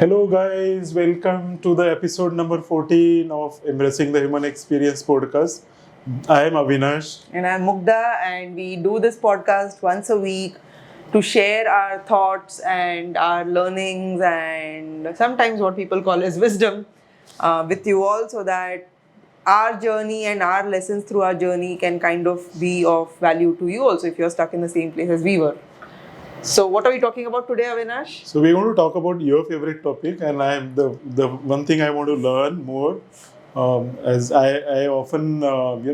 Hello, guys. Welcome to the episode number 14 of Embracing the Human Experience podcast. I am Avinash. And I'm Mugdha, and we do this podcast once a week to share our thoughts and our learnings and sometimes what people call as wisdom with you all, so that our journey and our lessons through our journey can kind of be of value to you also if you're stuck in the same place as we were. So what are we talking about today, Avinash? So we're going to talk about your favorite topic, and I am the one thing I want to learn more. As I often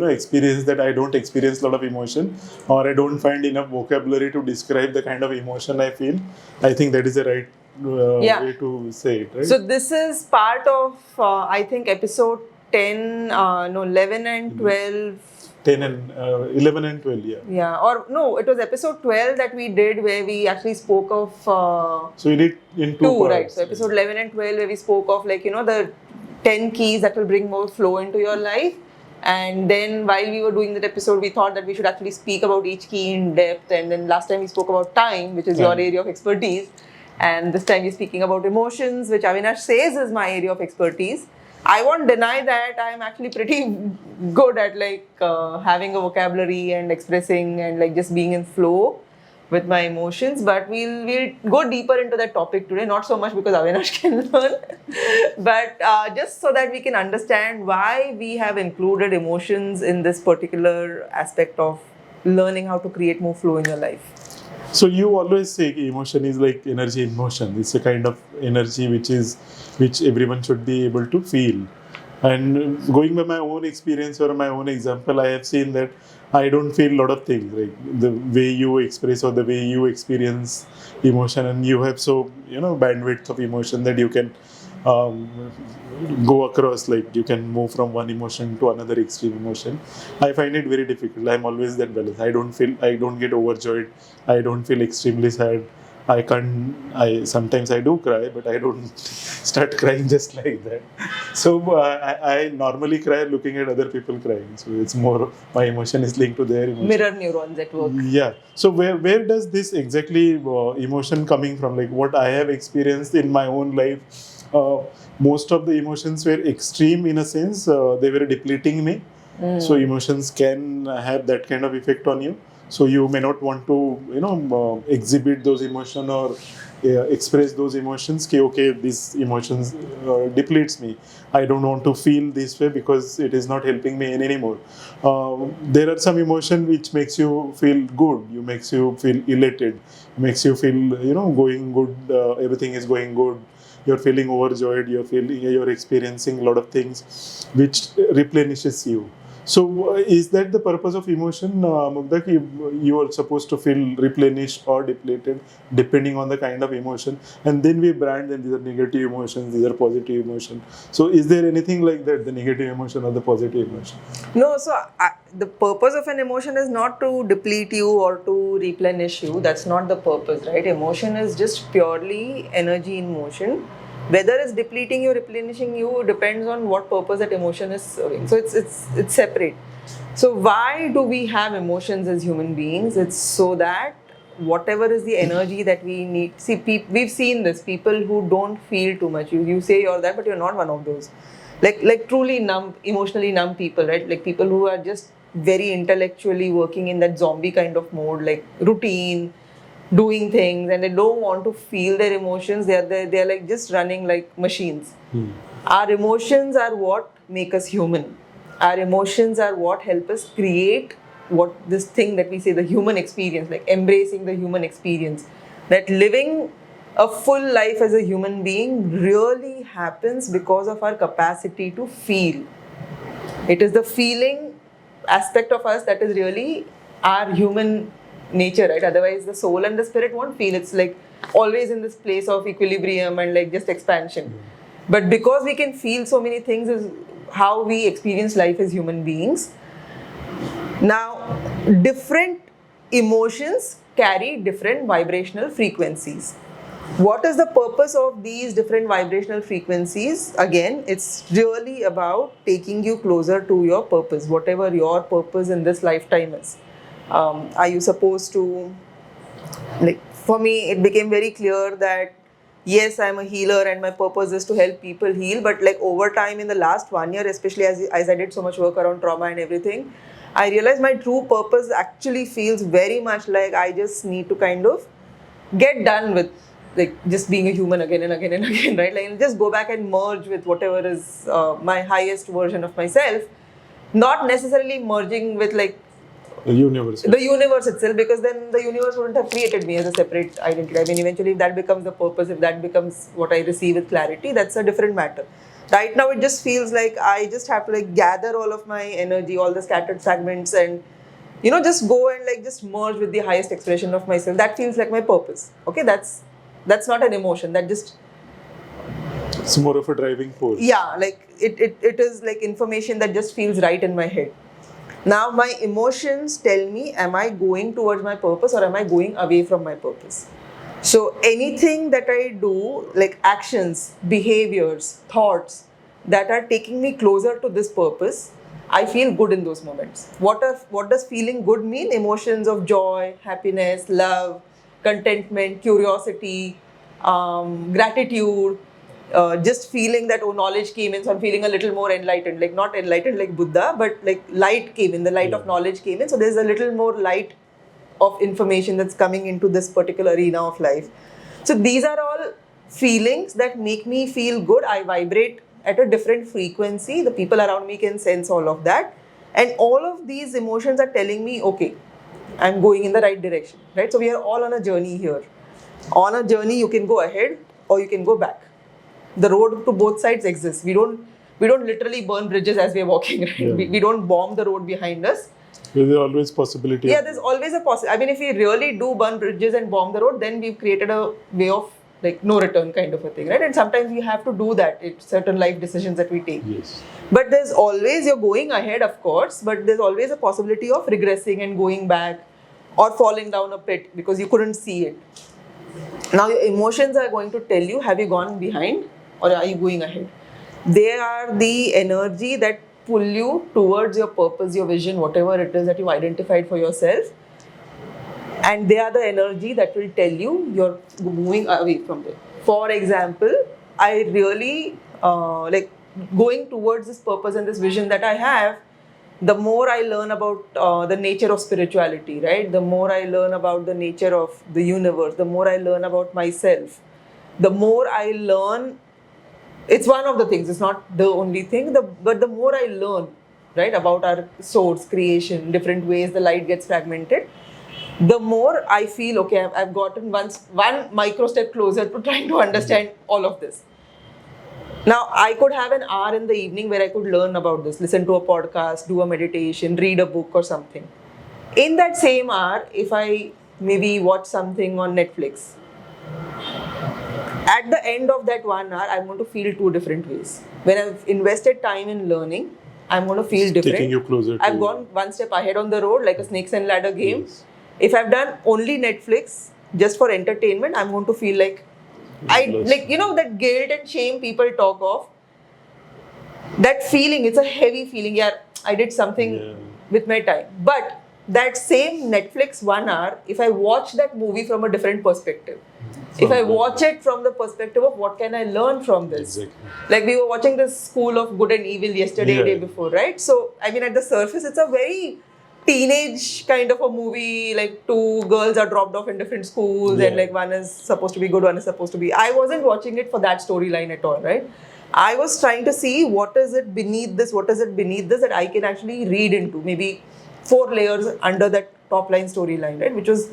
experience that I don't experience a lot of emotion, or I don't find enough vocabulary to describe the kind of emotion I feel. I think that is the right way to say it, right? So this is part of I think episode 11 and 12. 10 and 11 and 12, yeah. Yeah, or no, it was episode 12 that we did where we actually spoke of... so we did in two parts. Right. So episode 11 and 12 where we spoke of the 10 keys that will bring more flow into your life. And then while we were doing that episode, we thought that we should actually speak about each key in depth. And then last time we spoke about time, which is your area of expertise. And this time we're speaking about emotions, which Avinash says is my area of expertise. I won't deny that I'm actually pretty good at having a vocabulary and expressing and just being in flow with my emotions. But we'll go deeper into that topic today. Not so much because Avinash can learn, but just so that we can understand why we have included emotions in this particular aspect of learning how to create more flow in your life. So you always say emotion is like energy in motion. It's a kind of energy which everyone should be able to feel. And going by my own experience or my own example, I have seen that I don't feel a lot of things, like the way you express or the way you experience emotion, and you have so bandwidth of emotion that you can go across, like you can move from one emotion to another extreme emotion. I find it very difficult. I'm always that balance. I don't get overjoyed. I don't feel extremely sad. Sometimes I do cry, but I don't start crying just like that. So I normally cry looking at other people crying. So it's more, my emotion is linked to their emotion. Mirror neurons at work. Yeah. So where does this exactly emotion coming from? Like what I have experienced in my own life, most of the emotions were extreme in a sense. They were depleting me. So emotions can have that kind of effect on you. So you may not want to, exhibit those emotions or express those emotions. Okay, these emotions depletes me. I don't want to feel this way because it is not helping me anymore. There are some emotion which makes you feel good. Makes you feel elated. Makes you feel, going good. Everything is going good. You're feeling overjoyed. You're experiencing a lot of things which replenishes you. So is that the purpose of emotion, Mugdha? You are supposed to feel replenished or depleted depending on the kind of emotion, and then we brand them. These are negative emotions, these are positive emotions. So is there anything like that, the negative emotion or the positive emotion? No, so the purpose of an emotion is not to deplete you or to replenish you. That's not the purpose, right? Emotion is just purely energy in motion. Whether it's depleting you or replenishing you depends on what purpose that emotion is serving. So it's separate. So why do we have emotions as human beings? It's so that whatever is the energy that we need. See, we've seen this. People who don't feel too much. You say you're that, but you're not one of those. Like truly numb, emotionally numb people, right? Like people who are just very intellectually working in that zombie kind of mode, like routine, doing things, and they don't want to feel their emotions. They're like just running like machines. Our emotions are what make us human. Our emotions are what help us create what this thing that we say, the human experience, like embracing the human experience. That living a full life as a human being really happens because of our capacity to feel. It is the feeling aspect of us that is really our human nature, right? Otherwise the soul and the spirit won't feel. It's like always in this place of equilibrium and like just expansion. But because we can feel so many things is how we experience life as human beings. Now, different emotions carry different vibrational frequencies. What is the purpose of these different vibrational frequencies? Again, it's really about taking you closer to your purpose, whatever your purpose in this lifetime is. Are you supposed to, for me, it became very clear that yes, I'm a healer and my purpose is to help people heal. But like over time in the last 1 year, especially as I did so much work around trauma and everything, I realized my true purpose actually feels very much like I just need to kind of get done with like just being a human again and again and again, right? Like just go back and merge with whatever is my highest version of myself, not necessarily merging with like The universe. the universe itself, because then the universe wouldn't have created me as a separate identity. I mean, eventually, if that becomes the purpose, if that becomes what I receive with clarity, that's a different matter. Right now, it just feels like I just have to like gather all of my energy, all the scattered fragments, and just go and like just merge with the highest expression of myself. That feels like my purpose. Okay, that's not an emotion. That just It's more of a driving force. yeah, like it is like information that just feels right in my head. Now my emotions tell me, am I going towards my purpose or am I going away from my purpose? So anything that I do, like actions, behaviors, thoughts that are taking me closer to this purpose, I feel good in those moments. What does feeling good mean? Emotions of joy, happiness, love, contentment, curiosity, gratitude, just feeling that knowledge came in, so I'm feeling a little more enlightened, like not enlightened like Buddha, but like light came in, the light of knowledge came in, so there's a little more light of information that's coming into this particular arena of life. So these are all feelings that make me feel good. I vibrate at a different frequency. The people around me can sense all of that, and all of these emotions are telling me, okay, I'm going in the right direction, right? So we are all on a journey here. On a journey, you can go ahead or you can go back. The road to both sides exists. We don't literally burn bridges as we are walking, right? Yeah. We don't bomb the road behind us. There's always possibility. Yeah, there's always a possibility. I mean, if we really do burn bridges and bomb the road, then we've created a way of like no return kind of a thing, right? And sometimes we have to do that. It's certain life decisions that we take. Yes. But there's always, you're going ahead, of course, but there's always a possibility of regressing and going back or falling down a pit because you couldn't see it. Now your emotions are going to tell you, have you gone behind or are you going ahead? They are the energy that pull you towards your purpose, your vision, whatever it is that you identified for yourself. And they are the energy that will tell you you're moving away from it. For example, I really like going towards this purpose and this vision that I have. The more I learn about the nature of spirituality, right? The more I learn about the nature of the universe, the more I learn about myself, the more I learn. It's one of the things, it's not the only thing, but the more I learn, right, about our source, creation, different ways the light gets fragmented, the more I feel, okay, I've gotten one micro step closer to trying to understand all of this. Now, I could have an hour in the evening where I could learn about this, listen to a podcast, do a meditation, read a book or something. In that same hour, if I maybe watch something on Netflix, at the end of that 1 hour, I'm going to feel two different ways. When I've invested time in learning, I'm going to feel different. Taking you closer to I've gone one step ahead on the road, like a snakes and ladder game. Yes. If I've done only Netflix just for entertainment, I'm going to feel like that guilt and shame people talk of. That feeling, it's a heavy feeling. Yeah, I did something with my time. But that same Netflix 1 hour, if I watch that movie from a different perspective, if I watch it from the perspective of what can I learn from this? Exactly. Like we were watching this School of Good and Evil yesterday, day before, right? So, I mean, at the surface, it's a very teenage kind of a movie. Like two girls are dropped off in different schools and like one is supposed to be good, one is supposed to be. I wasn't watching it for that storyline at all, right? I was trying to see what is it beneath this, that I can actually read into. Maybe 4 layers under that top line storyline, right? Which was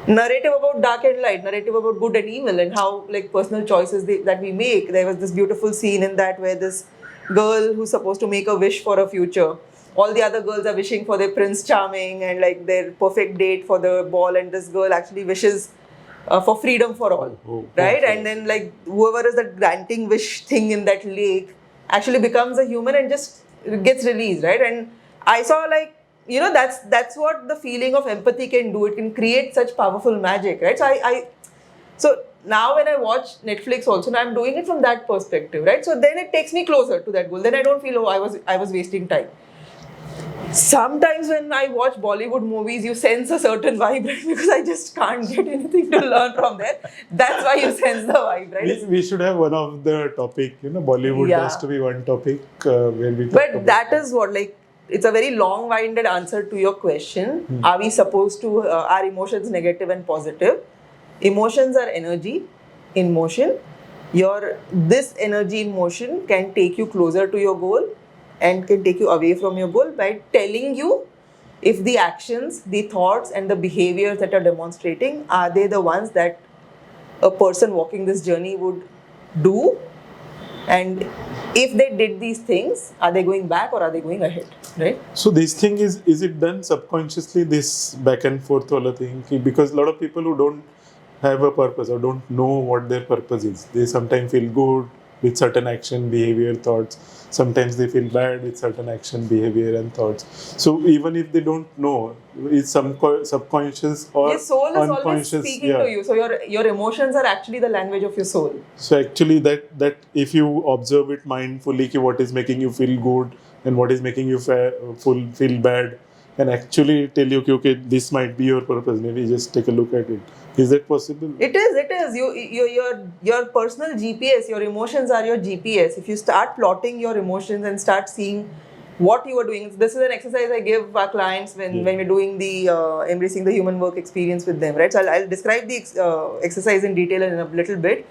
narrative about dark and light, narrative about good and evil, and how like personal choices that we make. There was this beautiful scene in that where this girl who's supposed to make a wish for a future, all the other girls are wishing for their Prince Charming and like their perfect date for the ball, and this girl actually wishes for freedom for all, right? And then like whoever is that granting wish thing in that lake actually becomes a human and just gets released, right? And I saw like, that's what the feeling of empathy can do. It can create such powerful magic, right? So now when I watch Netflix also, now I'm doing it from that perspective, right? So then it takes me closer to that goal. Then I don't feel, I was wasting time. Sometimes when I watch Bollywood movies, you sense a certain vibe, right? Because I just can't get anything to learn from there. That's why you sense the vibe, right? We should have one of the topic, Bollywood Yeah. has to be one topic where we talk But about that is what, like, it's a very long-winded answer to your question. Are we supposed to, are emotions negative and positive? Emotions are energy in motion. This energy in motion can take you closer to your goal and can take you away from your goal by telling you if the actions, the thoughts, and the behaviors that are demonstrating, are they the ones that a person walking this journey would do? And if they did these things, are they going back or are they going ahead, right? So this thing is it done subconsciously, this back and forth wala thing? Because a lot of people who don't have a purpose or don't know what their purpose is, they sometimes feel good with certain action, behavior, thoughts. Sometimes they feel bad with certain action, behavior, and thoughts. So even if they don't know, it's some subconscious or Your soul is always unconscious. speaking to you. So your emotions are actually the language of your soul. So actually, that if you observe it mindfully, ki what is making you feel good and what is making you feel bad, and actually tell you, okay, this might be your purpose. Maybe just take a look at it. Is that possible? It is. Your personal GPS, your emotions are your GPS. If you start plotting your emotions and start seeing what you are doing, this is an exercise I give our clients when we're doing the embracing the human work experience with them, right? So I'll describe the exercise in detail in a little bit.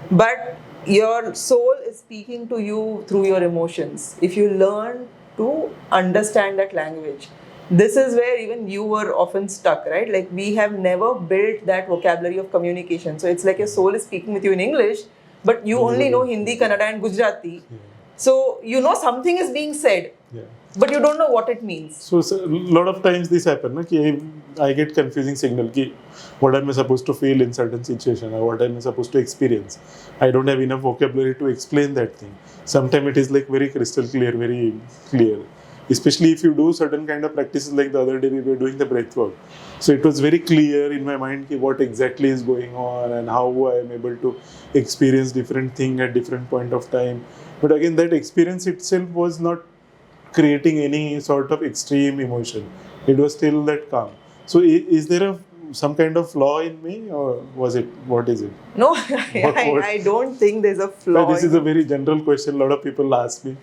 But your soul is speaking to you through your emotions. If you learn to understand that language, this is where even you were often stuck, right? Like, we have never built that vocabulary of communication. So it's like your soul is speaking with you in English, but you only know Hindi, Kannada, and Gujarati. So you know something is being said, but you don't know what it means. So a lot of times this happens, na, ki I get confusing signal. Ki what am I supposed to feel in certain situation, or what am I supposed to experience? I don't have enough vocabulary to explain that thing. Sometimes it is like very crystal clear, very clear. Especially if you do certain kind of practices, like the other day we were doing the breath work. So it was very clear in my mind ki what exactly is going on and how I am able to experience different thing at different point of time. But again, that experience itself was not creating any sort of extreme emotion. It was still that calm. So is there some kind of flaw in me, or was it, what is it? No, I don't think there's a flaw. This is a very general question. A lot of people ask me.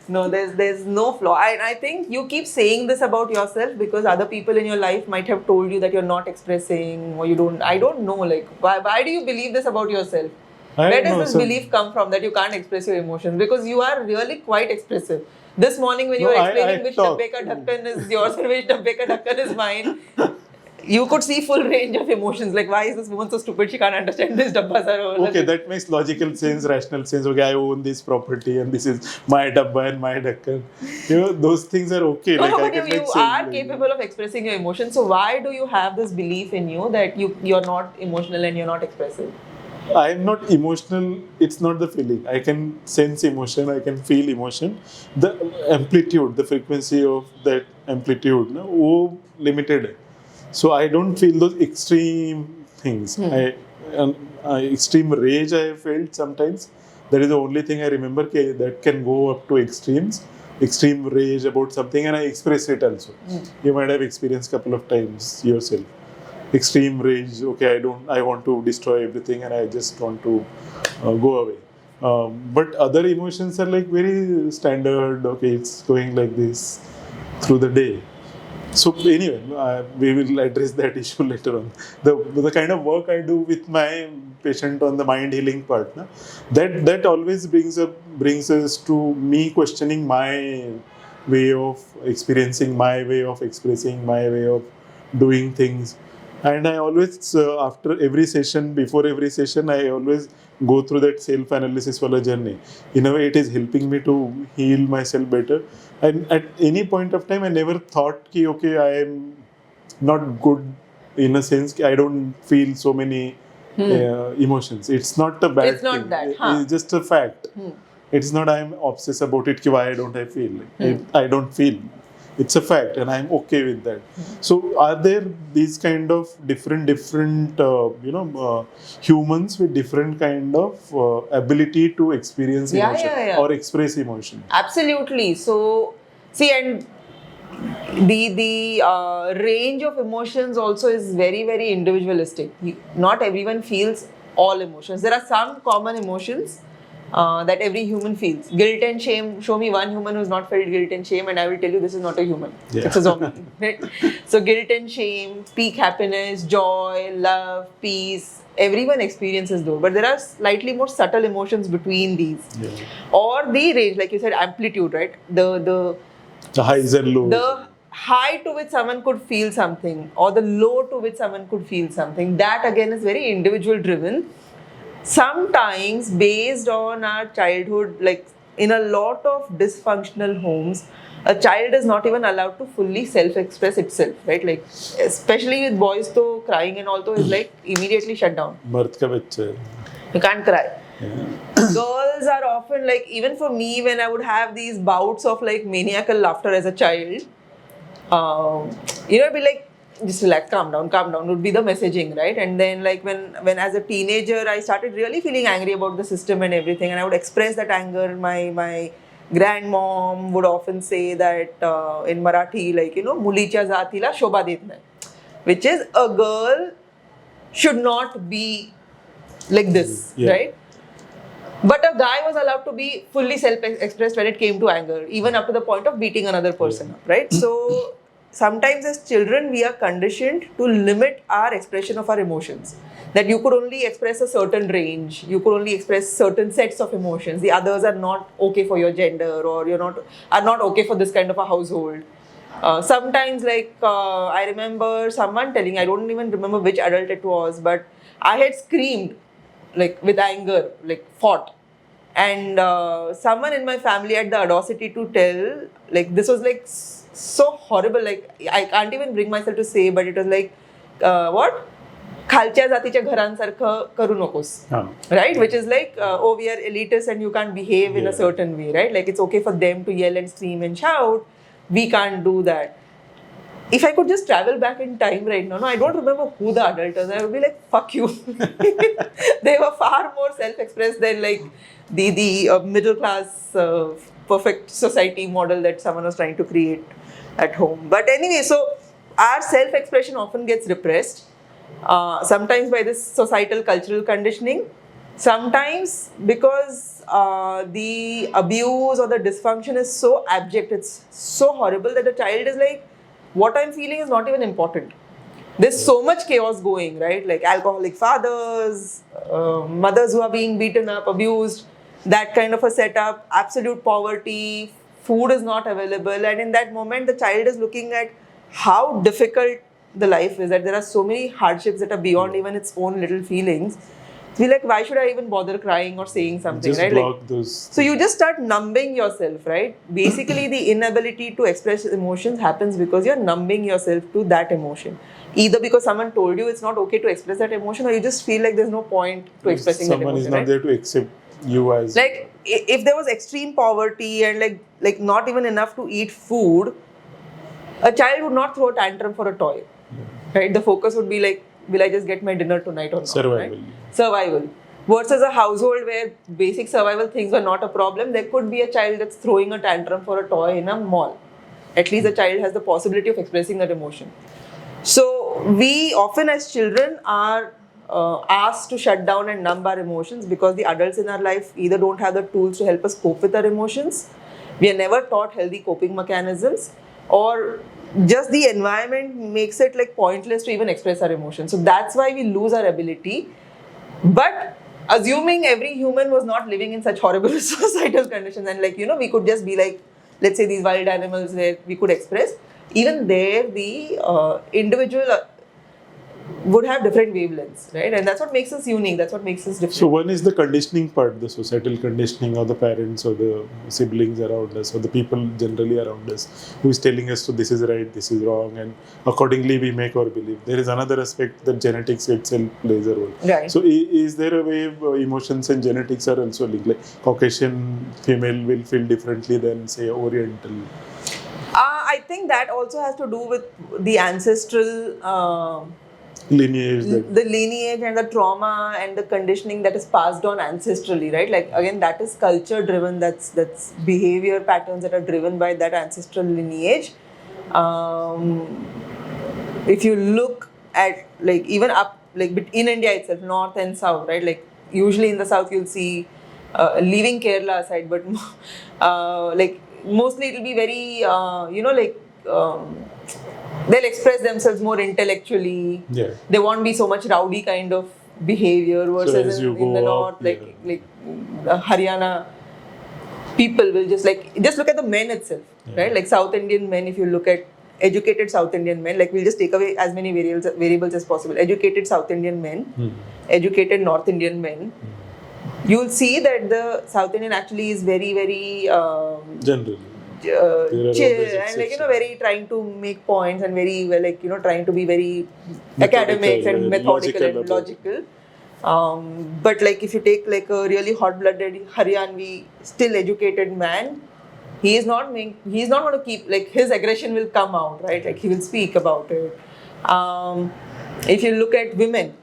No, there's no flaw. I think you keep saying this about yourself because other people in your life might have told you that you're not expressing, or you don't. I don't know. Like, why do you believe this about yourself? Where does this belief come from that you can't express your emotions? Because you are really quite expressive. This morning when you were explaining which dabbe ka dhakkan is yours and which dabbe ka dhakkan is mine, you could see full range of emotions. Like, why is this woman so stupid? She can't understand this dabbas are all. Okay, that makes logical sense, rational sense. Okay, I own this property and this is my dabba and my dhakkan. Those things are okay. No, like, but you are capable of expressing your emotions. So why do you have this belief in you that you're not emotional and you're not expressive? I am not emotional. It's not the feeling. I can sense emotion. I can feel emotion. The amplitude, the frequency of that amplitude, wo limited hai. So I don't feel those extreme things. Extreme rage I have felt sometimes. That is the only thing I remember that can go up to extremes. Extreme rage about something, and I express it also. You might have experienced couple of times yourself. Extreme rage. Okay, I want to destroy everything, and I just want to go away. But other emotions are like very standard. Okay, it's going like this through the day. So anyway, we will address that issue later on. The kind of work I do with my patient on the mind healing part, that always brings us to me questioning my way of experiencing, my way of expressing, my way of doing things. And I always, after every session, before every session, I always go through that self-analysis wala journey. In a way, it is helping me to heal myself better. And at any point of time, I never thought ki, okay, I am not good in a sense. I don't feel so many emotions. It's not a bad thing. It's not that. It's just a fact. It's not I am obsessed about it. Ki, why don't I feel? I don't feel. It's a fact, and I'm okay with that. So, are there these kind of different humans with different kind of ability to experience emotion or express emotion? Absolutely. So, see, and the range of emotions also is very, very individualistic. Not everyone feels all emotions. There are some common emotions that every human feels. Guilt and shame. Show me one human who's not felt guilt and shame, and I will tell you this is not a human. Yeah. It's a zombie. Right? So guilt and shame, peak happiness, joy, love, peace. Everyone experiences those, but there are slightly more subtle emotions between these, or the range, like you said, amplitude, right? The highs and lows. the high to which someone could feel something or the low to which someone could feel something, that again is very individual driven, sometimes based on our childhood. Like in a lot of dysfunctional homes, a child is not even allowed to fully self-express itself, right? Like especially with boys, though crying and all, though is like immediately shut down. मर्द का बच्चा है. You can't cry. Yeah. Girls are often like, even for me, when I would have these bouts of like maniacal laughter as a child, it'd be like, just relax, calm down, would be the messaging, right? And then like when as a teenager, I started really feeling angry about the system and everything, and I would express that anger. My grandmom would often say that in Marathi, like, mulicha zatila shobha det nahi, which is a girl should not be like this, right? But a guy was allowed to be fully self-expressed when it came to anger, even up to the point of beating another person up, right? So sometimes as children, we are conditioned to limit our expression of our emotions. That you could only express a certain range, you could only express certain sets of emotions. The others are not okay for your gender, or are not okay for this kind of a household. Sometimes, like I remember someone telling, I don't even remember which adult it was, but I had screamed like with anger, like fought. And someone in my family had the audacity to tell, like, this was like so horrible, like I can't even bring myself to say, but it was like, what? खालच्या जातीच्या घरांसारखं करू नकोस, right? Which is like, oh, we are elitists and you can't behave in a certain way, right? Like it's okay for them to yell and scream and shout. We can't do that. If I could just travel back in time right now, no, I don't remember who the adult was. I would be like, fuck you. They were far more self-expressed than like the middle class perfect society model that someone was trying to create at home. But anyway, so our self-expression often gets repressed. Sometimes by this societal cultural conditioning, sometimes because the abuse or the dysfunction is so abject, it's so horrible that the child is like, what I'm feeling is not even important. There's so much chaos going, right? Like alcoholic fathers, mothers who are being beaten up, abused, that kind of a setup, absolute poverty, food is not available. And in that moment, the child is looking at how difficult the life is, that there are so many hardships that are beyond even its own little feelings. Be like, why should I even bother crying or saying something, just right? Block like, those. So you just start numbing yourself, right? Basically, the inability to express emotions happens because you're numbing yourself to that emotion. Either because someone told you it's not okay to express that emotion, or you just feel like there's no point to expressing that emotion. Someone is not there to accept you as... Like, if there was extreme poverty and like not even enough to eat food, a child would not throw a tantrum for a toy, right? The focus would be like, will I just get my dinner tonight or not? Survival. Right? Survival. Versus a household where basic survival things were not a problem, there could be a child that's throwing a tantrum for a toy in a mall. At least the child has the possibility of expressing that emotion. So we often as children are asked to shut down and numb our emotions because the adults in our life either don't have the tools to help us cope with our emotions, we are never taught healthy coping mechanisms, or just the environment makes it like pointless to even express our emotions. So that's why we lose our ability. But assuming every human was not living in such horrible societal conditions, and like, we could just be like, let's say these wild animals where we could express, even there the individual would have different wavelengths, right? And that's what makes us unique. That's what makes us different. So one is the conditioning part, the societal conditioning, or the parents or the siblings around us, or the people generally around us, who is telling us, so this is right, this is wrong, and accordingly we make our belief. There is another aspect that genetics itself plays a role. Right. So is there a way emotions and genetics are also linked? Like Caucasian female will feel differently than say Oriental. I think that also has to do with the ancestral lineage, the lineage and the trauma and the conditioning that is passed on ancestrally, right? Like again, that is culture driven. That's behavior patterns that are driven by that ancestral lineage. If you look at like even up like in India itself, north and south, right? Like usually in the south you'll see, leaving Kerala aside, but like mostly it'll be very they'll express themselves more intellectually. Yeah. They won't be so much rowdy kind of behavior versus as you in the go north, up, like Haryana people will just look at the men itself, right? Like South Indian men, if you look at educated South Indian men, like we'll just take away as many variables as possible. Educated South Indian men, educated North Indian men, you'll see that the South Indian actually is very, very generally. chill and very trying to make points and very well, trying to be very academic and methodical and logical. But like if you take like a really hot-blooded Haryanvi, still educated man, he's not going to keep, like his aggression will come out, right? Like he will speak about it. If you look at women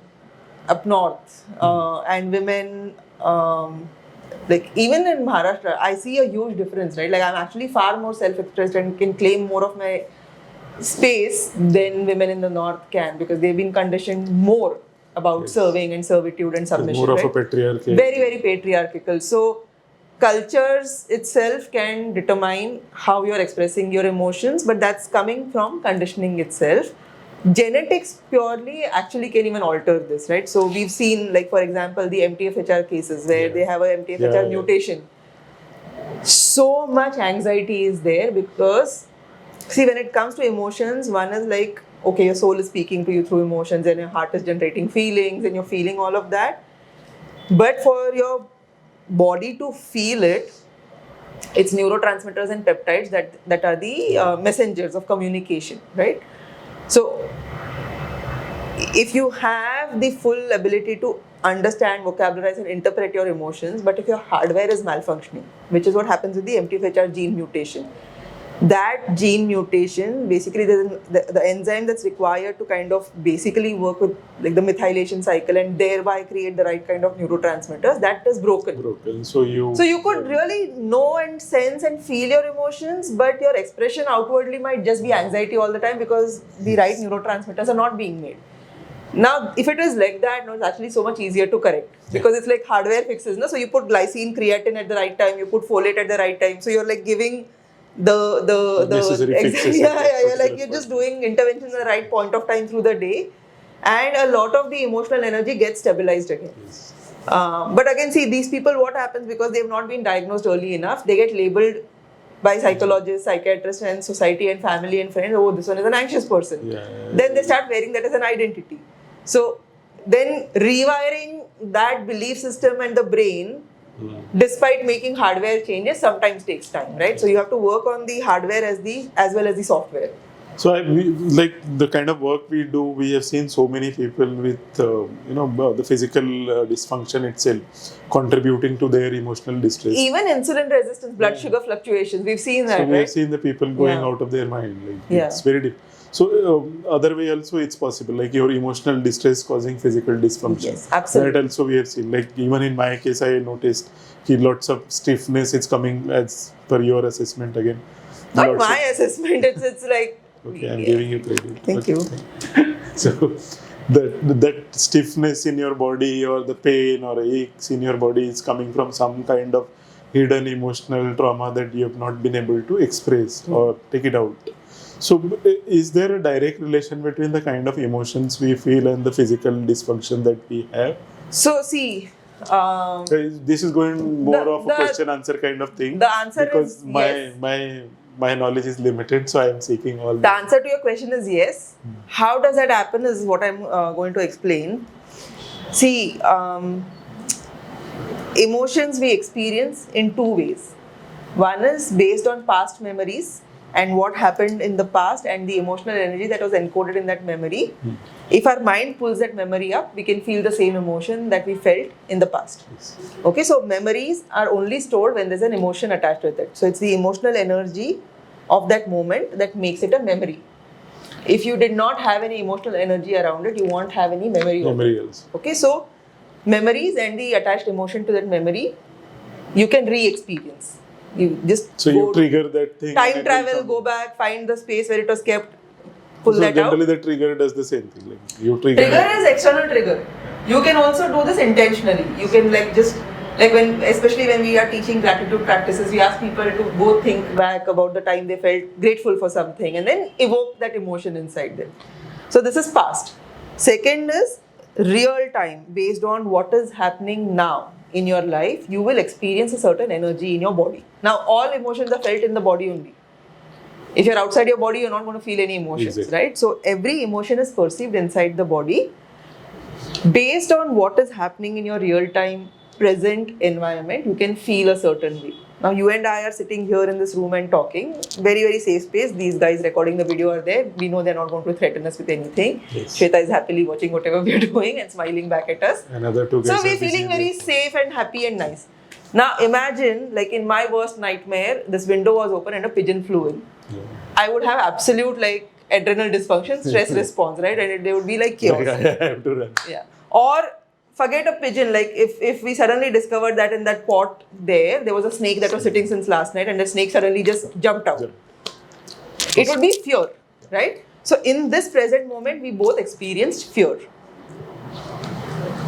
up north and women, like even in Maharashtra, I see a huge difference, right? Like I'm actually far more self-expressed and can claim more of my space than women in the north can, because they've been conditioned more about serving and servitude and submission. More of a patriarchy. Very, very patriarchal. So cultures itself can determine how you're expressing your emotions, but that's coming from conditioning itself. Genetics purely actually can even alter this, right? So we've seen, like for example, the MTHFR cases where they have a MTHFR mutation. So much anxiety is there because, see, when it comes to emotions, one is like, okay, your soul is speaking to you through emotions and your heart is generating feelings and you're feeling all of that. But for your body to feel it, it's neurotransmitters and peptides that are the messengers of communication, right? So if you have the full ability to understand, vocabularize and interpret your emotions, but if your hardware is malfunctioning, which is what happens with the MTHFR gene mutation, that gene mutation, basically the enzyme that's required to kind of basically work with like the methylation cycle and thereby create the right kind of neurotransmitters, that is broken. So you could really know and sense and feel your emotions, but your expression outwardly might just be anxiety all the time because the right neurotransmitters are not being made. Now, if it is like that, no, it's actually so much easier to correct because it's like hardware fixes. No? So you put glycine, creatine at the right time, you put folate at the right time. So you're like giving the necessary fixes. Like you're just doing interventions at the right point of time through the day, and a lot of the emotional energy gets stabilized again. But again, see, these people, what happens because they've not been diagnosed early enough, they get labeled by psychologists, psychiatrists and society and family and friends, oh, this one is an anxious person. Then they start wearing that as an identity. So then rewiring that belief system and the brain, despite making hardware changes, sometimes takes time, right? So you have to work on the hardware as well as the software. So like the kind of work we do, we have seen so many people with the physical dysfunction itself contributing to their emotional distress. Even insulin resistance, blood sugar fluctuations, we've seen that. So we have seen the people going out of their mind. Like it's very deep. So other way also it's possible, like your emotional distress causing physical dysfunction. Yes, absolutely. That also we have seen. Like even in my case, I noticed lots of stiffness is coming as per your assessment again. Not my assessment. It's like. Okay, I'm giving you credit. Thank you. So that stiffness in your body or the pain or aches in your body is coming from some kind of hidden emotional trauma that you have not been able to express or take it out. So is there a direct relation between the kind of emotions we feel and the physical dysfunction that we have? So see, this is going more of a question answer kind of thing. The answer because is yes. My knowledge is limited, so I am seeking all. The answer to your question is yes. How does that happen is what I'm going to explain. See, emotions we experience in two ways. One is based on past memories and what happened in the past and the emotional energy that was encoded in that memory. If our mind pulls that memory up, we can feel the same emotion that we felt in the past. Okay, so memories are only stored when there's an emotion attached with it. So it's the emotional energy of that moment that makes it a memory. If you did not have any emotional energy around it, you won't have any memory of it. Okay, so memories and the attached emotion to that memory, you can re-experience. You just So you trigger that thing. and time it will travel, come. go back, find the space where it was kept, pull So that out. generally the trigger does the same thing. Like you trigger. Trigger is external trigger. You can also do this intentionally. You can like just like when, especially when we are teaching gratitude practices, we ask people to go think back about the time they felt grateful for something and then evoke that emotion inside them. So this is past. Second is real time, based on what is happening now in your life. You will experience a certain energy in your body. Now all emotions are felt in the body only. If you're outside your body, you're not going to feel any emotions, Exactly. right? So every emotion is perceived inside the body based on what is happening in your real-time present environment. You can feel a certain way. Now you and I are sitting here in this room and talking, very, very safe space. These guys recording the video are there. We know they're not going to threaten us with anything. Yes. Shweta is happily watching whatever we're doing and smiling back at us. Another two guys So we're are busy feeling with- very safe and happy and nice. Now imagine, like in my worst nightmare, this window was open and a pigeon flew in. Yeah. I would have absolute like adrenal dysfunction, stress response, right? And they would be like chaos. Like, I have to run. Yeah. Or forget a pigeon, like if we suddenly discovered that in that pot there was a snake that was sitting since last night and the snake suddenly just jumped out. It would be fear, right? So in this present moment, we both experienced fear.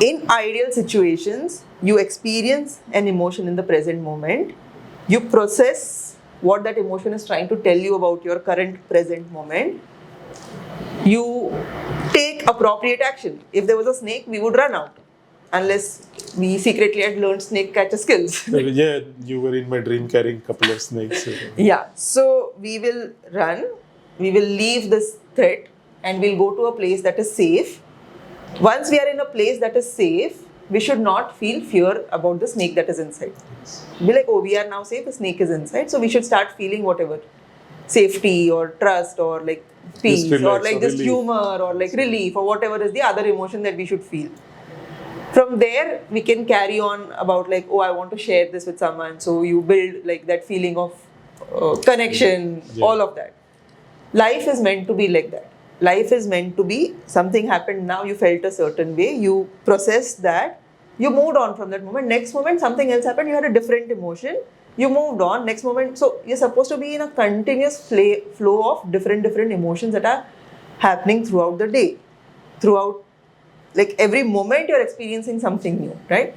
In ideal situations, you experience an emotion in the present moment. You process what that emotion is trying to tell you about your current present moment. You take appropriate action. If there was a snake, we would run out. Unless we secretly had learned snake catcher skills. Yeah, you were in my dream carrying a couple of snakes. Yeah, so we will run, we will leave this threat and we'll go to a place that is safe. Once we are in a place that is safe, we should not feel fear about the snake that is inside. Be like, oh, we are now safe, the snake is inside. So we should start feeling whatever safety or trust or like peace relax or like or this relief. humor or like relief or whatever is the other emotion that we should feel. From there, we can carry on about like, oh, I want to share this with someone. So you build like that feeling of connection, Yeah. all of that. Life is meant to be like that. Life is meant to be something happened now, you felt a certain way, you processed that, you moved on from that moment. Next moment, something else happened, you had a different emotion, you moved on, next moment. So you're supposed to be in a continuous flow of different emotions that are happening throughout the day, throughout like every moment you're experiencing something new, right?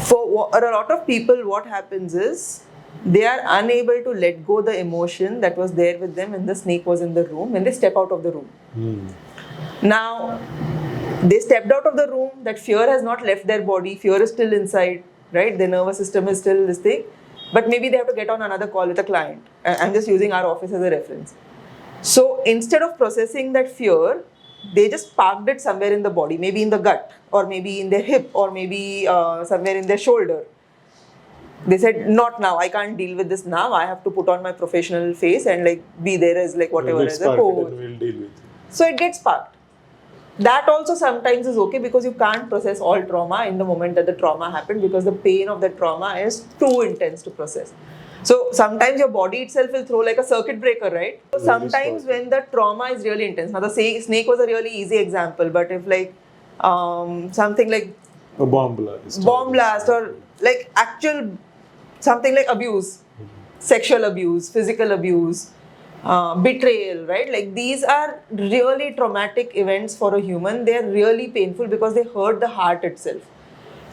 For a lot of people, what happens is they are unable to let go the emotion that was there with them when the snake was in the room, when they step out of the room. Now, they stepped out of the room, that fear has not left their body, fear is still inside, right? Their nervous system is still this thing, but maybe they have to get on another call with a client. I'm just using our office as a reference. So instead of processing that fear, they just parked it somewhere in the body, maybe in the gut, or maybe in their hip, or maybe somewhere in their shoulder. They said, not now, I can't deal with this now, I have to put on my professional face and like be there as like whatever Let's as a park it coach. and we'll deal with it. So it gets parked. That also sometimes is okay because you can't process all trauma in the moment that the trauma happened because the pain of that trauma is too intense to process. So sometimes your body itself will throw like a circuit breaker, right? So sometimes when the trauma is really intense, now the snake was a really easy example, but if like something like A bomb blast. or like actual something like abuse, sexual abuse, physical abuse, betrayal, right? Like these are really traumatic events for a human. They are really painful because they hurt the heart itself.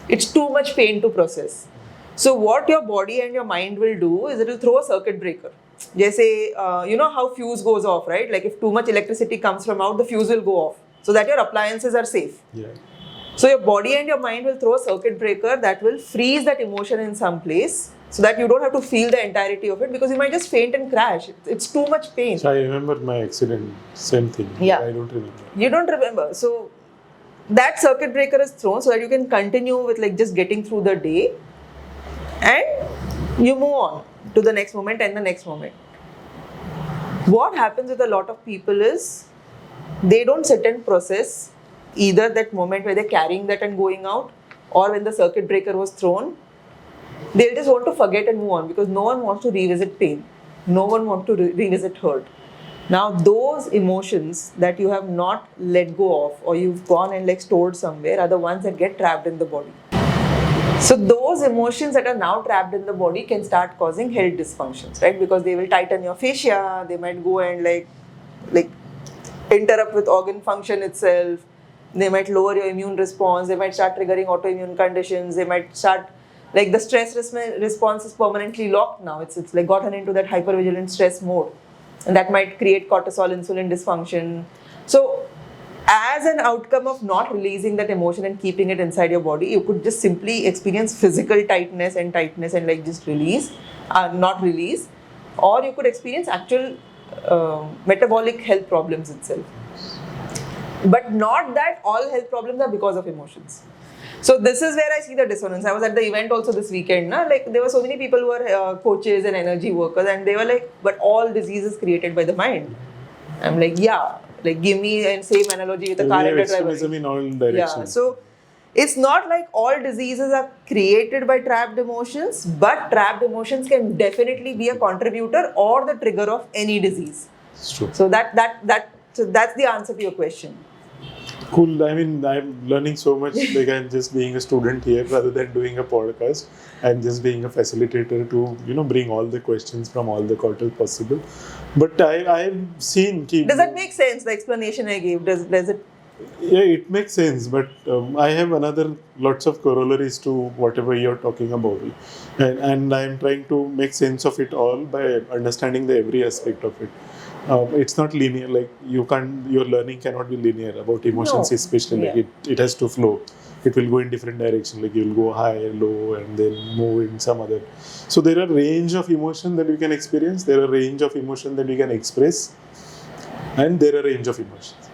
It's too much pain to process. So what your body and your mind will do is it will throw a circuit breaker. Jaise, you know how fuse goes off, right? Like if too much electricity comes from out, the fuse will go off so that your appliances are safe. Yeah. So your body and your mind will throw a circuit breaker that will freeze that emotion in some place so that you don't have to feel the entirety of it because you might just faint and crash. It's too much pain. So I remember my accident, same thing. Yeah. I don't remember. You don't remember. So that circuit breaker is thrown so that you can continue with like just getting through the day and you move on to the next moment and the next moment. What happens with a lot of people is they don't sit and process either that moment where they're carrying that and going out or when the circuit breaker was thrown. They'll just want to forget and move on because no one wants to revisit pain. No one wants to revisit hurt. Now those emotions that you have not let go of or you've gone and like stored somewhere are the ones that get trapped in the body. So those emotions that are now trapped in the body can start causing health dysfunctions, right? Because they will tighten your fascia, they might go and like interrupt with organ function itself, they might lower your immune response, they might start triggering autoimmune conditions, they might start, like the stress response is permanently locked now. It's like gotten into that hypervigilant stress mode, and that might create cortisol insulin dysfunction. So as an outcome of not releasing that emotion and keeping it inside your body, you could just simply experience physical tightness and like just release, not release, or you could experience actual metabolic health problems itself. But not that all health problems are because of emotions. So this is where I see the dissonance. I was at the event also this weekend. Like there were so many people who were coaches and energy workers, and they were like, but all disease is created by the mind. I'm like, yeah. Like give me a same analogy with a car and a driver. Extremism in all directions. Yeah. So it's not like all diseases are created by trapped emotions, but trapped emotions can definitely be a contributor or the trigger of any disease. It's true. So that's the answer to your question. Cool. I mean, I'm learning so much. Like I'm just being a student here rather than doing a podcast. I'm just being a facilitator to bring all the questions from all the quarters possible. But I've seen. Does that make sense? The explanation I gave, does it? Yeah, it makes sense. But I have lots of corollaries to whatever you're talking about, and I'm trying to make sense of it all by understanding every aspect of it. It's not linear. Like your learning cannot be linear about emotions, especially. Like it has to flow. It will go in different directions. Like you'll go high, low, and then move in some other. So there are range of emotion that you can experience. There are range of emotion that you can express, and there are range of emotions.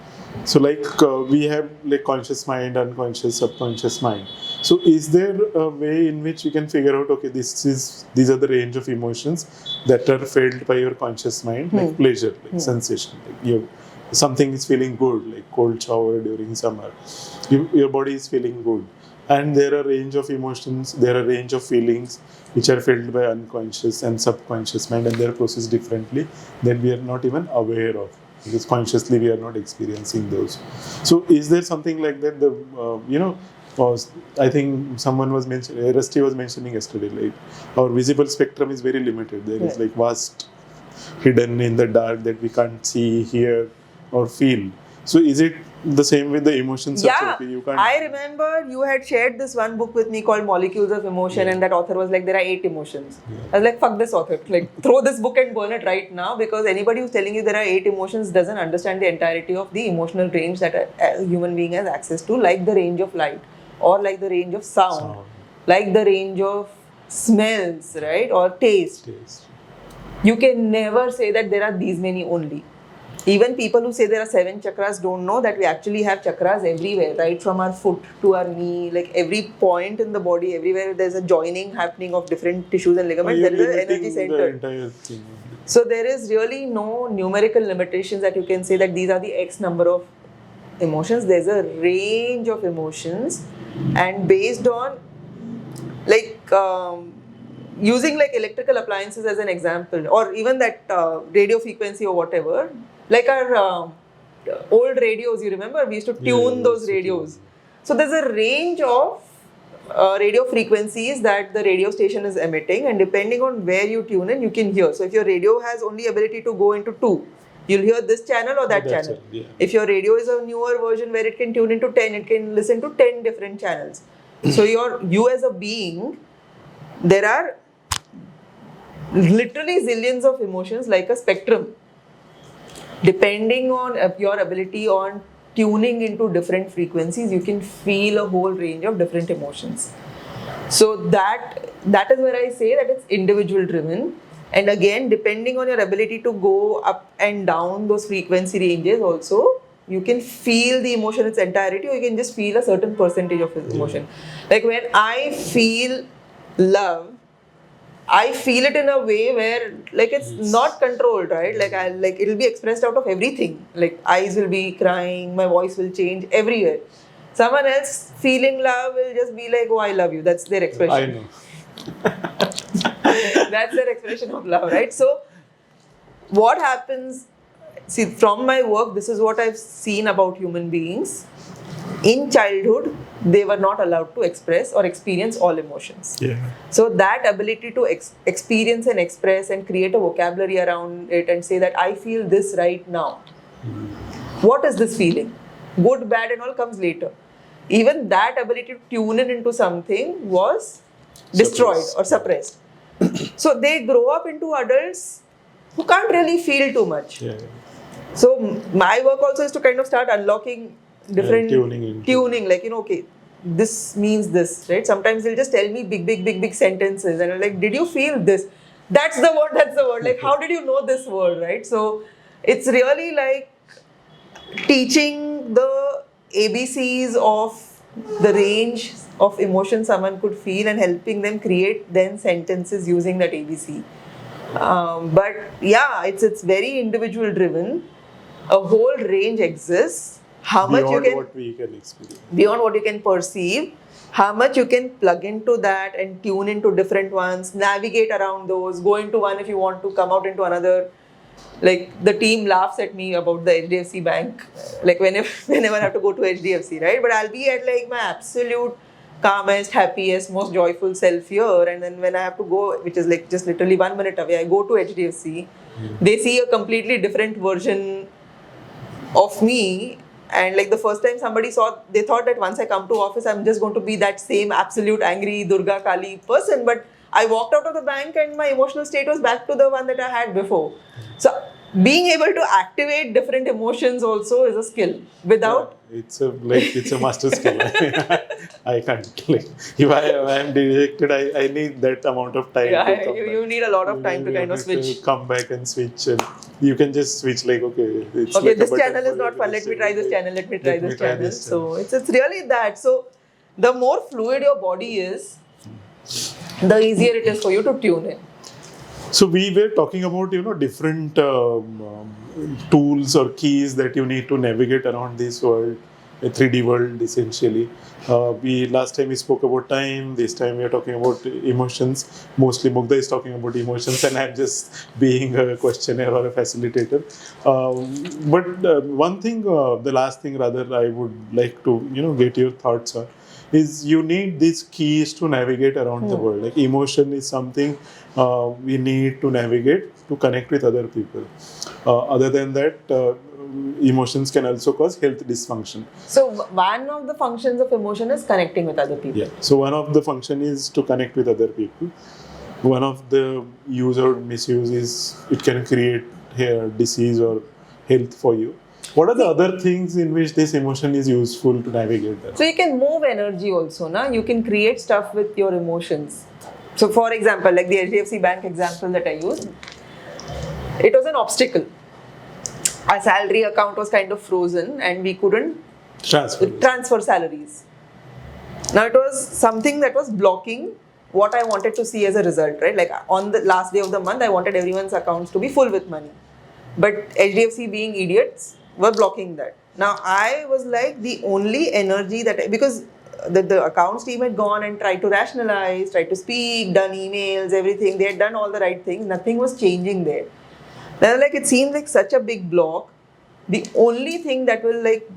So like we have like conscious mind, unconscious, subconscious mind. So is there a way in which you can figure out, okay, these are the range of emotions that are felt by your conscious mind, like pleasure, like sensation, like something is feeling good, like cold shower during summer, your body is feeling good. And there are range of emotions, there are range of feelings which are felt by unconscious and subconscious mind, and they are processed differently that we are not even aware of, because consciously we are not experiencing those. So is there something like that? I think someone was mentioning, Rusty was mentioning yesterday, like our visible spectrum is very limited. There is like vast hidden in the dark that we can't see, hear, or feel. So is it the same with the emotions? Yeah, I remember you had shared this one book with me called Molecules of Emotion, and that author was like, there are 8 emotions. I was like, fuck this author. Like, throw this book and burn it right now, because anybody who's telling you there are 8 emotions doesn't understand the entirety of the emotional range that a human being has access to, like the range of light, or like the range of sound, like the range of smells, right, or taste. You can never say that there are these many only. Even people who say there are 7 chakras don't know that we actually have chakras everywhere, right from our foot to our knee, like every point in the body, everywhere there's a joining happening of different tissues and ligaments. There is an energy center. So there is really no numerical limitations that you can say that these are the X number of emotions. There's a range of emotions, and based on like using like electrical appliances as an example, or even that radio frequency or whatever, like our old radios, you remember, we used to tune those radios. So there's a range of radio frequencies that the radio station is emitting, and depending on where you tune in, you can hear. So if your radio has only ability to go into 2, you'll hear this channel or that channel. If your radio is a newer version where it can tune into 10, it can listen to 10 different channels. So you as a being, there are literally zillions of emotions, like a spectrum. Depending on your ability on tuning into different frequencies, you can feel a whole range of different emotions. So that is where I say that it's individual driven. And again, depending on your ability to go up and down those frequency ranges also, you can feel the emotion in its entirety, or you can just feel a certain percentage of emotion. Like when I feel love, I feel it in a way where like it's not controlled, right? Like it'll be expressed out of everything. Like eyes will be crying, my voice will change everywhere. Someone else feeling love will just be like, oh, I love you. That's their expression. I know. That's their expression of love, right? So what happens, see, from my work, this is what I've seen about human beings. in childhood, they were not allowed to express or experience all emotions. Yeah. So that ability to experience and express and create a vocabulary around it and say that I feel this right now. What is this feeling? Good, bad, and all comes later. Even that ability to tune in into something was destroyed or suppressed. So they grow up into adults who can't really feel too much. Yeah. So my work also is to kind of start unlocking different tuning, like, okay, this means this, right? Sometimes they'll just tell me big sentences and I'm like, did you feel this? That's the word. Like, how did you know this word, right? So it's really like teaching the ABCs of the range of emotion someone could feel and helping them create then sentences using that ABC. But yeah, it's very individual driven. A whole range exists. How much you can, what we can experience, beyond what you can perceive, how much you can plug into that and tune into different ones, navigate around those, go into one if you want to, come out into another. Like the team laughs at me about the HDFC bank, like whenever I have to go to HDFC, right? But I'll be at like my absolute calmest, happiest, most joyful self here, and then when I have to go, which is like just literally 1 minute away, I go to HDFC, they see a completely different version of me. And like the first time somebody saw, they thought that once I come to office, I'm just going to be that same absolute angry Durga Kali person. But I walked out of the bank and my emotional state was back to the one that I had before. So being able to activate different emotions also is a skill. Without it's a master skill. I can't, like, if I am dejected, I need that amount of time. yeah, to come you need a lot of time to You kind of have to switch. come back and switch, and you can just switch like, okay, it's Okay, like this a button channel for is you not to fun. just Let me say, try this okay, channel. Let me try this try channel. this So it's really that. So the more fluid your body is, the easier it is for you to tune in. So we were talking about, different tools or keys that you need to navigate around this world, a 3D world essentially. We last time we spoke about time. This time we are talking about emotions. Mostly Mugdha is talking about emotions, and I'm just being a questionnaire or a facilitator. But one thing, the last thing rather, I would like to get your thoughts on is you need these keys to navigate around the world. Like emotion is something we need to navigate to connect with other people. Other than that, emotions can also cause health dysfunction. So one of the functions of emotion is connecting with other people. Yeah. So one of the function is to connect with other people. One of the use or misuse is it can create disease or health for you. What are the other things in which this emotion is useful to navigate that? So you can move energy also, na? You can create stuff with your emotions. So for example, like the HDFC bank example that I used, it was an obstacle. Our salary account was kind of frozen and we couldn't transfer salaries. Now it was something that was blocking what I wanted to see as a result, right? Like on the last day of the month, I wanted everyone's accounts to be full with money. But HDFC being idiots were blocking that. Now I was like the only energy that, because the accounts team had gone and tried to rationalize, tried to speak, done emails, everything. They had done all the right things. Nothing was changing there. Then like it seemed like such a big block. The only thing that will like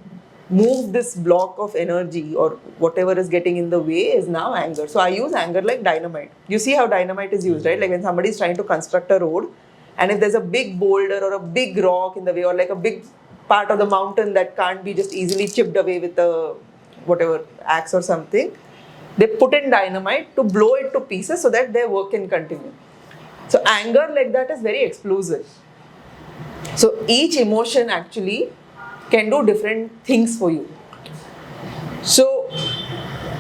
move this block of energy or whatever is getting in the way is now anger. So I use anger like dynamite. You see how dynamite is used, right? Like when somebody is trying to construct a road, and if there's a big boulder or a big rock in the way or like a big part of the mountain that can't be just easily chipped away with a whatever axe or something, they put in dynamite to blow it to pieces so that their work can continue. So anger like that is very explosive. So each emotion actually can do different things for you. So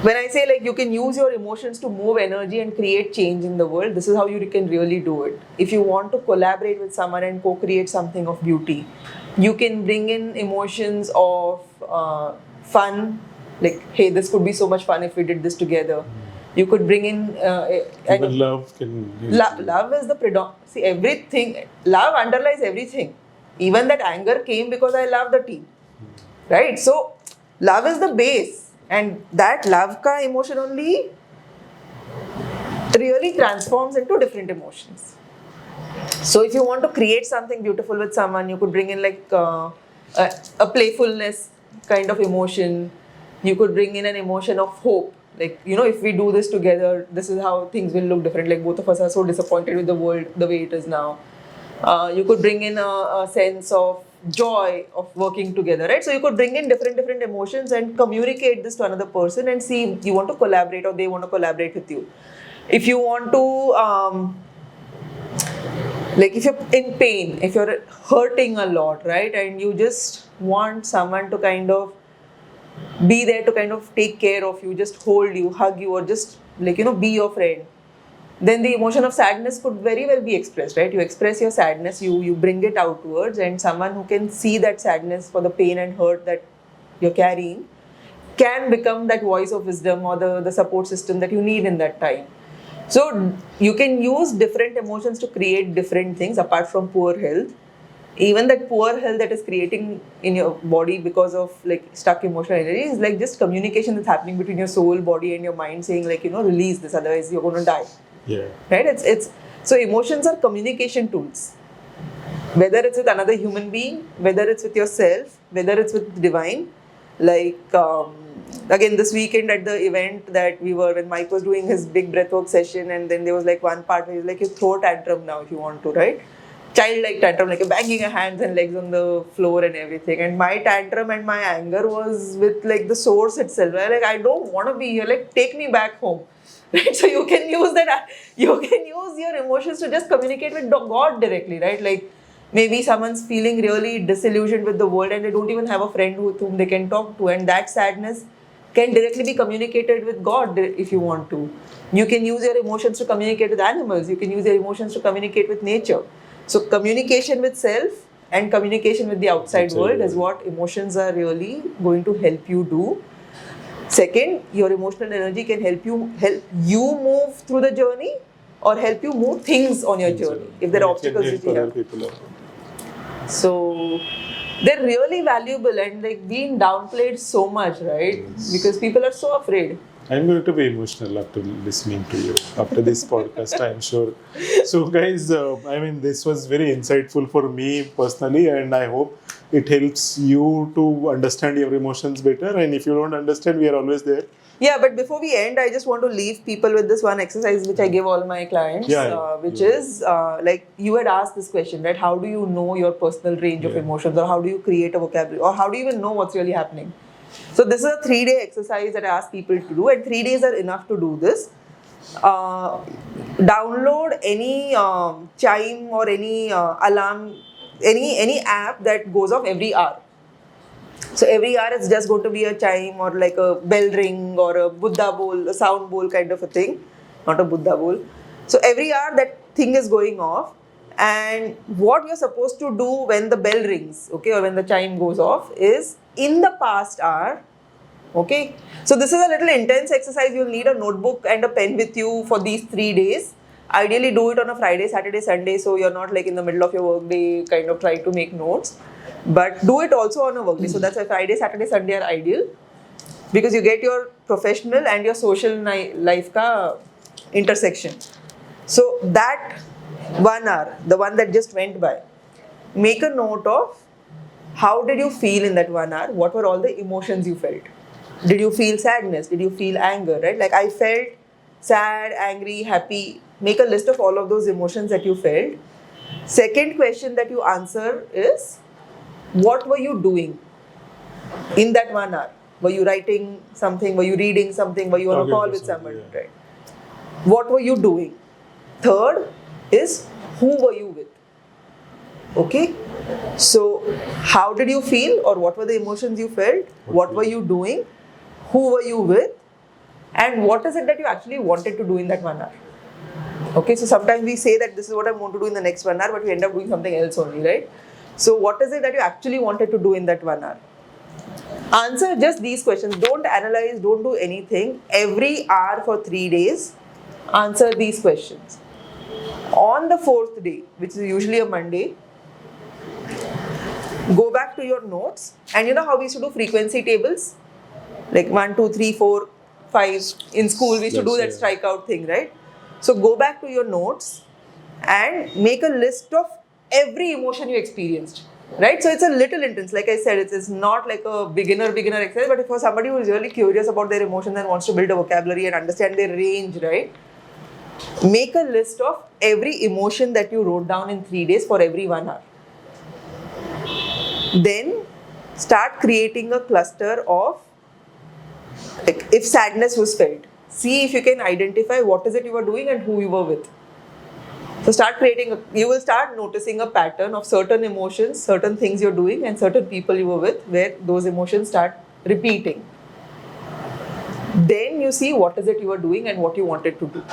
when I say like you can use your emotions to move energy and create change in the world, this is how you can really do it. If you want to collaborate with someone and co-create something of beauty, you can bring in emotions of fun, like, hey, this could be so much fun if we did this together. You could bring in even love can love is the predominant. See, everything, love underlies everything. Even that anger came because I love the team, right? So love is the base, and that love ka emotion only really transforms into different emotions. So if you want to create something beautiful with someone, you could bring in like a playfulness kind of emotion. You could bring in an emotion of hope. Like, if we do this together, this is how things will look different. Like, both of us are so disappointed with the world the way it is now. You could bring in a sense of joy of working together, right? So you could bring in different emotions and communicate this to another person and see you want to collaborate or they want to collaborate with you. If you want to, like if you're in pain, if you're hurting a lot, right? And you just want someone to kind of be there to kind of take care of you, just hold you, hug you, or just like, be your friend. Then the emotion of sadness could very well be expressed, right? You express your sadness, you bring it outwards, and someone who can see that sadness for the pain and hurt that you're carrying can become that voice of wisdom or the support system that you need in that time. So you can use different emotions to create different things apart from poor health. Even that poor health that is creating in your body because of like stuck emotional energy is like just communication that's happening between your soul, body, and your mind saying like, release this, otherwise you're going to die. Yeah. Right? It's so emotions are communication tools. Whether it's with another human being, whether it's with yourself, whether it's with the divine. Like again, this weekend at the event that we were, when Mike was doing his big breathwork session, and then there was like one part where he was like, you throw tantrum now if you want to, right? Childlike tantrum, like banging your hands and legs on the floor and everything. And my tantrum and my anger was with like the source itself. Like, I don't want to be here. Like, take me back home. Right? So you can use that. You can use your emotions to just communicate with God directly, right? Like maybe someone's feeling really disillusioned with the world and they don't even have a friend with whom they can talk to, and that sadness can directly be communicated with God if you want to. You can use your emotions to communicate with animals. You can use your emotions to communicate with nature. So communication with self and communication with the outside world is what emotions are really going to help you do. Second, your emotional energy can help you move through the journey or help you move things on your journey if there are obstacles that you have. So they're really valuable and like being downplayed so much, right? Yes. Because people are so afraid. I'm going to be emotional after listening to you, after this podcast, I'm sure. So guys, this was very insightful for me personally, and I hope it helps you to understand your emotions better. And if you don't understand, we are always there. Yeah, but before we end, I just want to leave people with this one exercise which I give all my clients, which is like you had asked this question, right? How do you know your personal range of emotions, or how do you create a vocabulary, or how do you even know what's really happening? So this is a 3-day exercise that I ask people to do, and 3 days are enough to do this. Download any chime or any alarm, any app that goes off every hour. So every hour it's just going to be a chime or like a bell ring or a Buddha bowl, a sound bowl kind of a thing, not a Buddha bowl. So every hour that thing is going off, and what you're supposed to do when the bell rings, okay, or when the chime goes off is in the past hour, okay. So this is a little intense exercise. You'll need a notebook and a pen with you for these 3 days. Ideally do it on a Friday, Saturday, Sunday, so you're not like in the middle of your work day kind of trying to make notes. But do it also on a work day. So that's why Friday, Saturday, Sunday are ideal, because you get your professional and your social life ka intersection. So that 1 hour, the one that just went by, make a note of how did you feel in that 1 hour? What were all the emotions you felt? Did you feel sadness? Did you feel anger, right? Like I felt sad, angry, happy. Make a list of all of those emotions that you felt. Second question that you answer is, what were you doing in that 1 hour? Were you writing something? Were you reading something? Were you on a call with somebody? Yeah. Right? What were you doing? Third is, who were you with? Okay? So, how did you feel, or what were the emotions you felt? What were you doing? Who were you with? And what is it that you actually wanted to do in that 1 hour? Okay, so sometimes we say that this is what I want to do in the next 1 hour, but we end up doing something else only, right? So what is it that you actually wanted to do in that 1 hour? Answer just these questions. Don't analyze, don't do anything. Every hour for 3 days, answer these questions. On the 4th day, which is usually a Monday, go back to your notes. And you know how we used to do frequency tables? Like 1, 2, 3, 4, 5. In school, we used to do that strikeout thing, right? So go back to your notes and make a list of every emotion you experienced. Right? So it's a little intense. Like I said, it's not like a beginner exercise, but for somebody who is really curious about their emotions and wants to build a vocabulary and understand their range, right? Make a list of every emotion that you wrote down in 3 days for every 1 hour. Then start creating a cluster of, like, if sadness was felt, see if you can identify what is it you were doing and who you were with. So start creating, you will start noticing a pattern of certain emotions, certain things you're doing, and certain people you were with, where those emotions start repeating. Then you see what is it you were doing and what you wanted to do.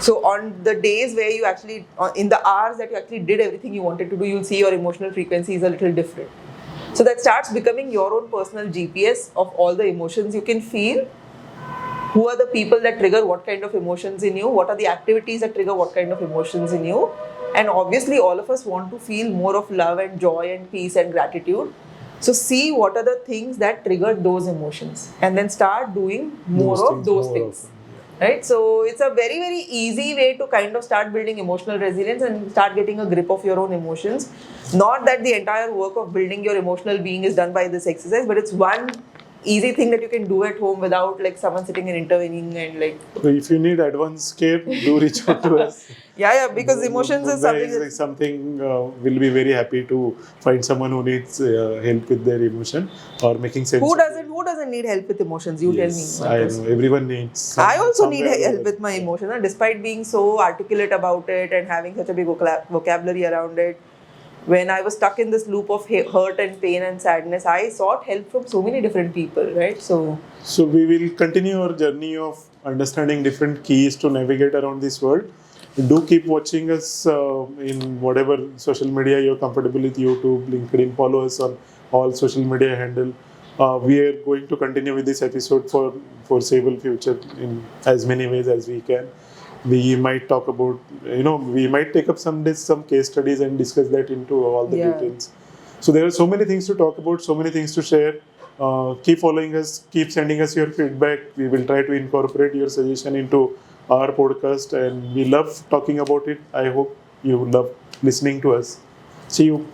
So on the days where you actually, in the hours that you actually did everything you wanted to do, you'll see your emotional frequency is a little different. So that starts becoming your own personal GPS of all the emotions you can feel. Who are the people that trigger what kind of emotions in you? What are the activities that trigger what kind of emotions in you? And obviously, all of us want to feel more of love and joy and peace and gratitude. So see what are the things that trigger those emotions, and then start doing more of those things. Right? So it's a very, very easy way to kind of start building emotional resilience and start getting a grip of your own emotions. Not that the entire work of building your emotional being is done by this exercise, but it's one easy thing that you can do at home without like someone sitting and intervening and like. So if you need advanced care, do reach out to us. Yeah, because emotions is something we'll be very happy to find someone who needs help with their emotion or making sense. Who doesn't need help with emotions? You tell me. I know everyone needs. I also need help with my emotions, despite being so articulate about it and having such a big vocabulary around it. When I was stuck in this loop of hurt and pain and sadness, I sought help from so many different people, right? So we will continue our journey of understanding different keys to navigate around this world. Do keep watching us in whatever social media you're comfortable with, YouTube, LinkedIn. Follow us on all social media handle. We are going to continue with this episode for foreseeable future in as many ways as we can. We might talk about, we might take up some case studies and discuss that into all the details. So there are so many things to talk about, so many things to share. Keep following us, keep sending us your feedback. We will try to incorporate your suggestion into our podcast, and we love talking about it. I hope you love listening to us. See you.